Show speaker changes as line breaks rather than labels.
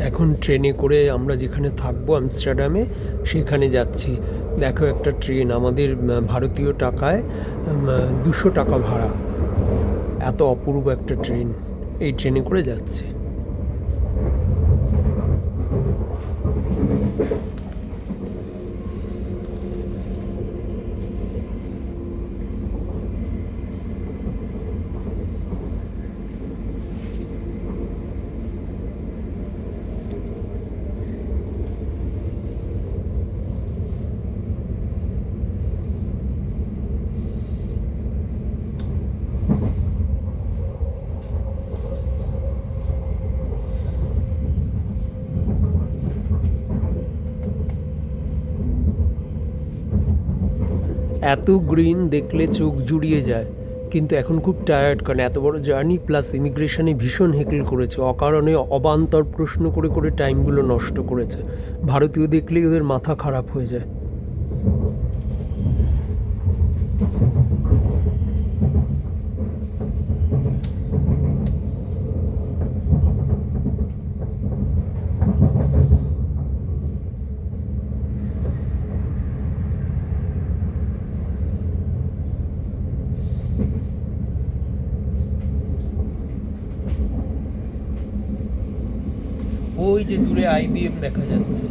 এখন ট্রেনে করে আমরা যেখানে থাকবো আমস্টারডামে সেখানে যাচ্ছি। দেখো একটা ট্রেন, আমাদের ভারতীয় টাকায় 200 টাকা ভাড়া। এত অপূর্ব একটা ট্রেন, এই ট্রেনে করে যাচ্ছি। এত গ্রিন দেখলে চোখ জুড়িয়ে যায়, কিন্তু এখন খুব টায়ার্ড, কারণ এত বড় জার্নি প্লাস ইমিগ্রেশনে ভীষণ হেকেল করেছে, অকারণে অবান্তর প্রশ্ন করে করে টাইমগুলো নষ্ট করেছে। ভারতীয় দেখলেই ওদের মাথা খারাপ হয়ে যায়। ওই যে দূরে IBM দেখা যাচ্ছে।